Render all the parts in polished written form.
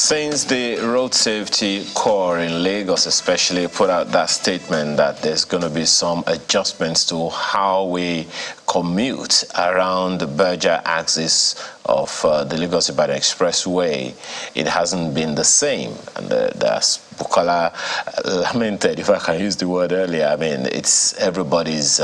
Since the Road Safety Corps in Lagos especially put out that statement that there's going to be some adjustments to how we commute around the Berger axis of the Lagos-Ibadan expressway, it hasn't been the same. And that's Bukola lamented, if I can use the word earlier. I mean, it's everybody's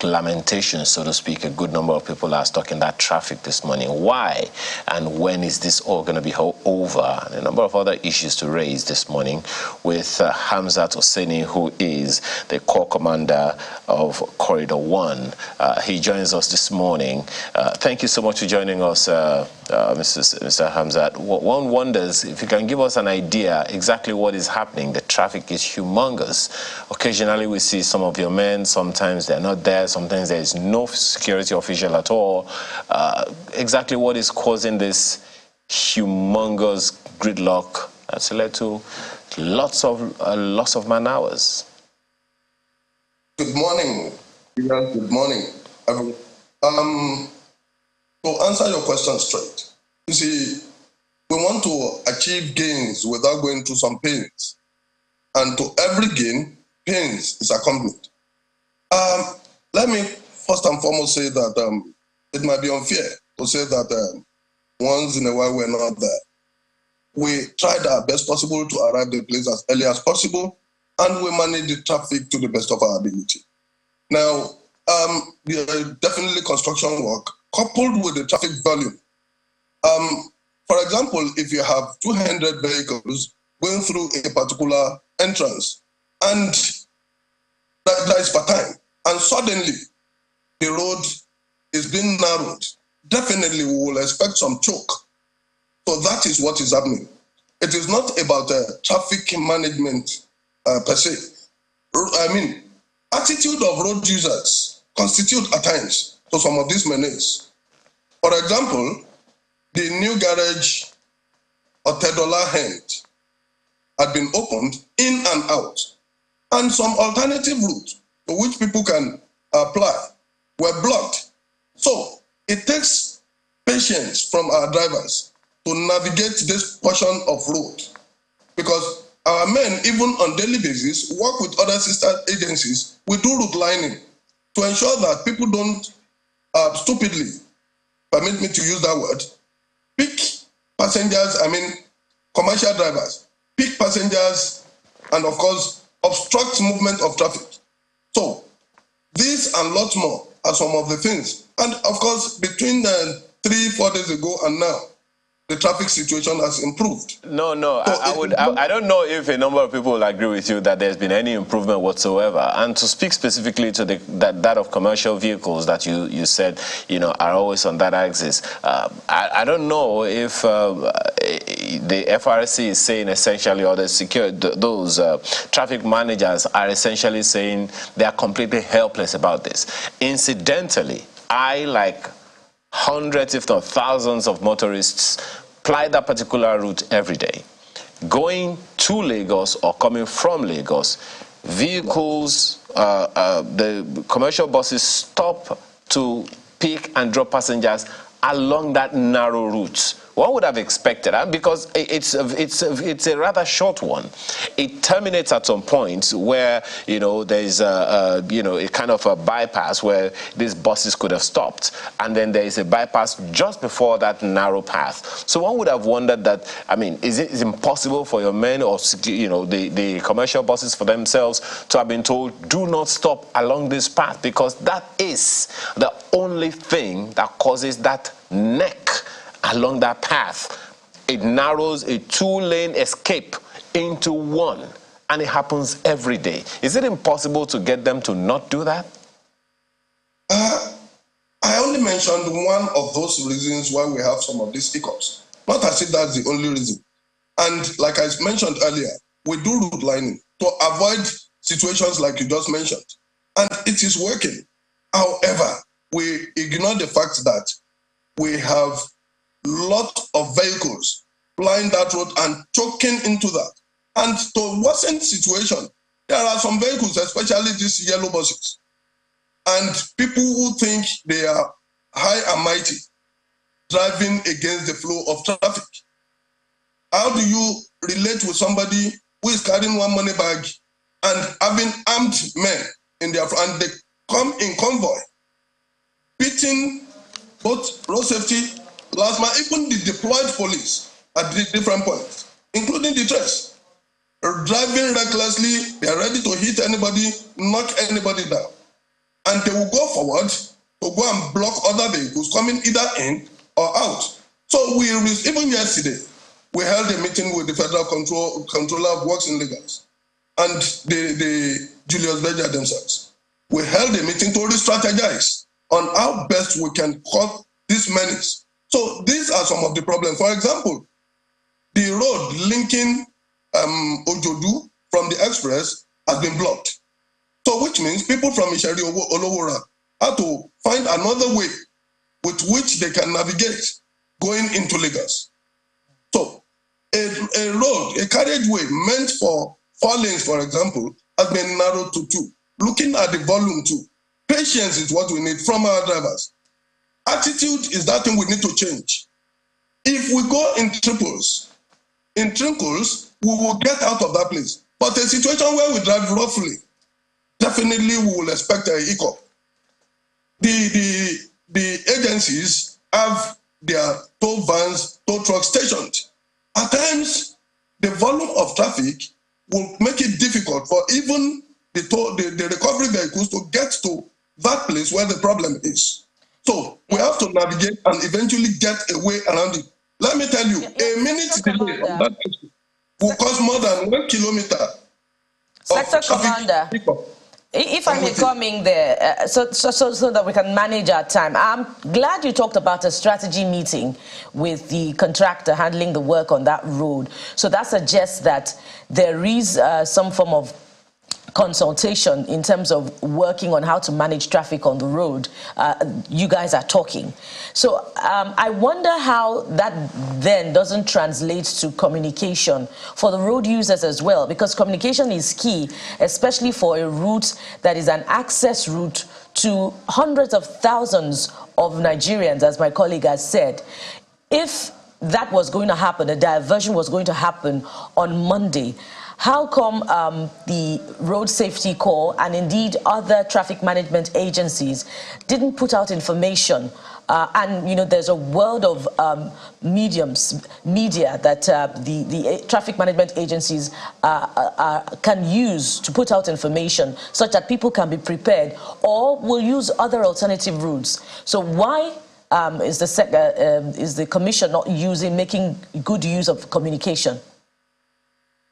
lamentation, so to speak. A good number of people are stuck in that traffic this morning. Why? And when is this all going to be over? And a number of other issues to raise this morning with Hamzat Hosseini, who is the Corps Commander of Corridor 1. He joins us this morning. Thank you so much for joining us, Mr. Hamzat. One wonders if you can give us an idea exactly what is happening. The traffic is humongous. Occasionally we see some of your men, sometimes they're not there, sometimes there is no security official at all. Exactly what is causing this humongous gridlock that's led to lots of loss of man hours? Good morning. Good morning, everyone. To answer your question straight, you see, we want to achieve gains without going through some pains. And to every gain, pains is accompanied. Let me first and foremost say that it might be unfair to say that once in a while we're not there. We tried our best possible to arrive at the place as early as possible, and we manage the traffic to the best of our ability. Now, definitely construction work coupled with the traffic volume. For example, if you have 200 vehicles going through a particular entrance, and that is per time, and suddenly the road is being narrowed, definitely we will expect some choke. So that is what is happening. It is not about traffic management per se. I mean, attitude of road users constitute at times to some of these menace. For example, the new garage Otedola End had been opened in and out, and some alternative routes to which people can apply were blocked. So it takes patience from our drivers to navigate this portion of road, because our men, even on daily basis, work with other sister agencies. We do route lining to ensure that people don't stupidly, permit me to use that word, pick passengers, commercial drivers, pick passengers, and of course, obstruct movement of traffic. So this and lots more are some of the things. And of course, between 3-4 days ago and now, the traffic situation has improved. No. So I don't know if a number of people will agree with you that there's been any improvement whatsoever. And to speak specifically to that of commercial vehicles that you said, are always on that axis. I don't know if the FRSC is saying essentially, or those traffic managers are essentially saying they are completely helpless about this. Incidentally, I, like hundreds, if not thousands of motorists, ply that particular route every day. Going to Lagos or coming from Lagos, vehicles, the commercial buses stop to pick and drop passengers along that narrow route. One would have expected, because it's a rather short one. It terminates at some point where there's a kind of a bypass where these buses could have stopped, and then there is a bypass just before that narrow path. So one would have wondered that, is it impossible for your men or the commercial buses for themselves to have been told, do not stop along this path, because that is the only thing that causes that neck along that path. It narrows a 2-lane escape into one, and it happens every day. Is it impossible to get them to not do that? I only mentioned one of those reasons why we have some of these hiccups. Not as if that's the only reason. And like I mentioned earlier, we do route lining to avoid situations like you just mentioned. And it is working. However, we ignore the fact that we have lot of vehicles plying that road and choking into that. And to worsen the situation, there are some vehicles, especially these yellow buses, and people who think they are high and mighty, driving against the flow of traffic. How do you relate with somebody who is carrying one money bag and having armed men in their front, and they come in convoy, beating both road safety, last mile, even the deployed police at different points, including the trace. Driving recklessly, they are ready to hit anybody, knock anybody down. And they will go forward to go and block other vehicles coming either in or out. So even yesterday, we held a meeting with the Federal Controller of Works in Lagos and the Julius Berger themselves. We held a meeting to re-strategize on how best we can cut this menace. So these are some of the problems. For example, the road linking Ojodu from the express has been blocked. So which means people from Isheri Olowora have to find another way with which they can navigate going into Lagos. So a road, a carriageway meant for 4 lanes, for example, has been narrowed to 2. Looking at the volume too, patience is what we need from our drivers. Attitude is that thing we need to change. If we go in trickles, we will get out of that place. But a situation where we drive roughly, definitely we will expect a hiccup. The agencies have their tow vans, tow trucks stationed. At times, the volume of traffic will make it difficult for even the recovery vehicles to get to that place where the problem is. So we have to navigate and eventually get a way around it. Let me tell you, a minute delay on that will cost more than 1 kilometer. Sector Commander, if I may come in there, so that we can manage our time. I'm glad you talked about a strategy meeting with the contractor handling the work on that road. So that suggests that there is some form of consultation in terms of working on how to manage traffic on the road. You guys are talking. So I wonder how that then doesn't translate to communication for the road users as well, because communication is key, especially for a route that is an access route to hundreds of thousands of Nigerians, as my colleague has said. If that was going to happen, a diversion was going to happen on Monday, how come the Road Safety Corps and indeed other traffic management agencies didn't put out information? And, you know, there's a world of media that the traffic management agencies can use to put out information such that people can be prepared, or will use other alternative routes. So why is the commission not making good use of communication?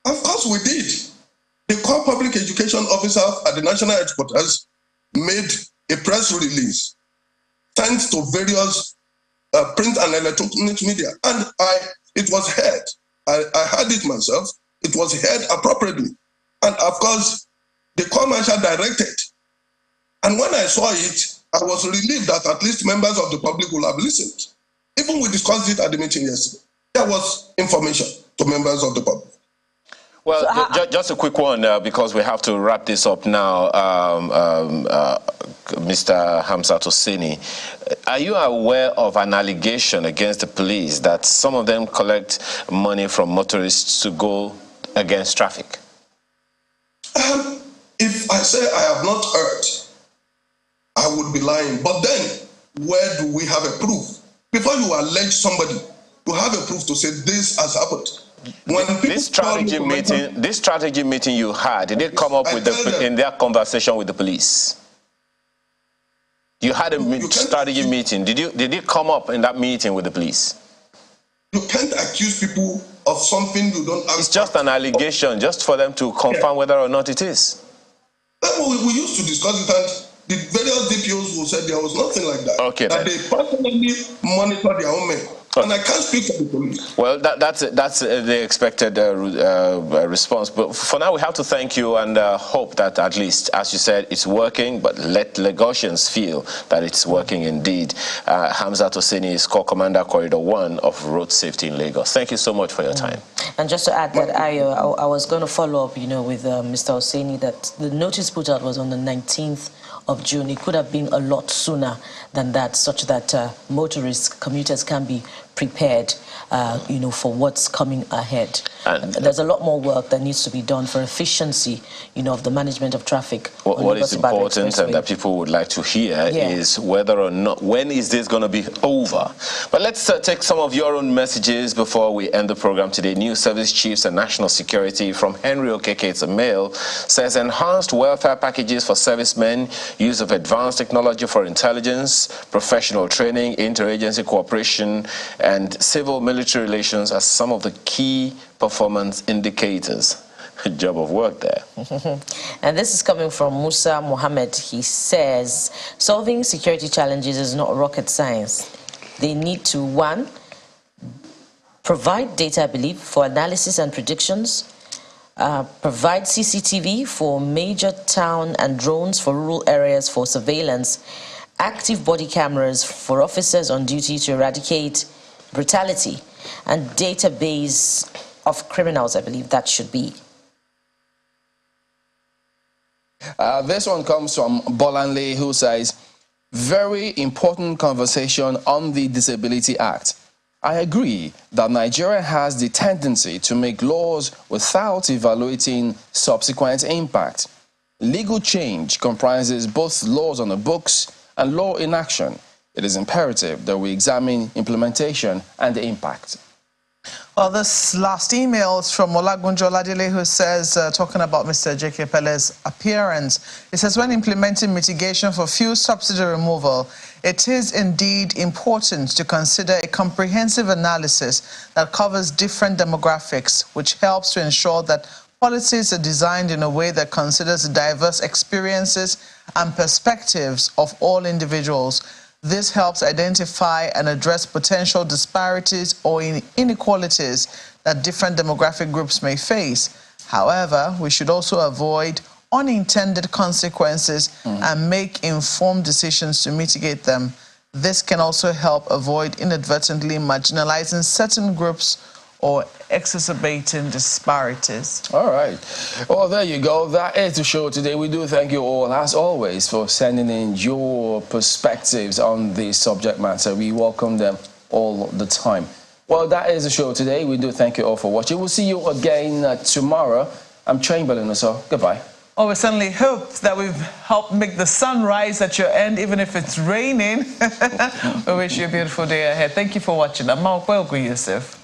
Of course we did. The core public education officer at the national headquarters made a press release sent to various print and electronic media, and it was heard. I heard it myself. It was heard appropriately, and of course, the core marshal directed. And when I saw it, I was relieved that at least members of the public will have listened. Even we discussed it at the meeting yesterday. There was information to members of the public. Well, so just a quick one, because we have to wrap this up now, Mr. Hamzat Hosseini. Are you aware of an allegation against the police that some of them collect money from motorists to go against traffic? If I say I have not heard, I would be lying. But then, where do we have a proof? Before you allege somebody, you have a proof to say this has happened. This strategy meeting you had, did it come up with in their conversation with the police? You had a strategy meeting. Did it come up in that meeting with the police? You can't accuse people of something you don't have. It's just an allegation, just for them to confirm whether or not it is. We used to discuss it, and the various DPOs who said there was nothing like that. Okay, that they personally monitor their own men. And I can't speak for the police. Well, that's the expected response. But for now, we have to thank you and hope that at least, as you said, it's working. But let Lagosians feel that it's working indeed. Hamzat Hosseini is Corps Commander, Corridor 1 of Road Safety in Lagos. Thank you so much for your time. And just to add that I was going to follow up, with Mr. Hosseini, that the notice put out was on the 19th of June. It could have been a lot sooner than that, such that motorists, commuters can be prepared, for what's coming ahead. And there's a lot more work that needs to be done for efficiency, of the management of traffic. What is important and that people would like to hear is whether or not, when is this going to be over? But let's take some of your own messages before we end the program today. New Service Chiefs and National Security from Henry Okeke, it's a mail, says enhanced welfare packages for servicemen, use of advanced technology for intelligence, professional training, interagency cooperation, and civil-military relations as some of the key performance indicators. Good job of work there. And this is coming from Musa Mohammed. He says, solving security challenges is not rocket science. They need to, 1, provide data, I believe, for analysis and predictions, provide CCTV for major town and drones for rural areas for surveillance, active body cameras for officers on duty to eradicate brutality, and database of criminals, I believe that should be. This one comes from Bolanle, who says, very important conversation on the Disability Act. I agree that Nigeria has the tendency to make laws without evaluating subsequent impact. Legal change comprises both laws on the books and law in action. It is imperative that we examine implementation and the impact. Well, this last email is from Olagunjo Ladile, who says, talking about Mr. J.K. Pele's appearance, it says, when implementing mitigation for fuel subsidy removal, it is indeed important to consider a comprehensive analysis that covers different demographics, which helps to ensure that policies are designed in a way that considers the diverse experiences and perspectives of all individuals. This helps identify and address potential disparities or inequalities that different demographic groups may face. However, we should also avoid unintended consequences and make informed decisions to mitigate them. This can also help avoid inadvertently marginalizing certain groups or exacerbating disparities. All right. Well, there you go. That is the show today. We do thank you all, as always, for sending in your perspectives on this subject matter. We welcome them all the time. Well, that is the show today. We do thank you all for watching. We'll see you again tomorrow. I'm Chamberlain, so goodbye. Oh, we certainly hope that we've helped make the sun rise at your end, even if it's raining. We wish you a beautiful day ahead. Thank you for watching. I'm Welgu Yusuf.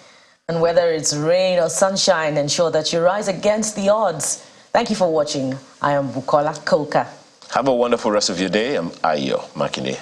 And whether it's rain or sunshine, ensure that you rise against the odds. Thank you for watching. I am Bukola Koka. Have a wonderful rest of your day. I'm Ayo Makinde.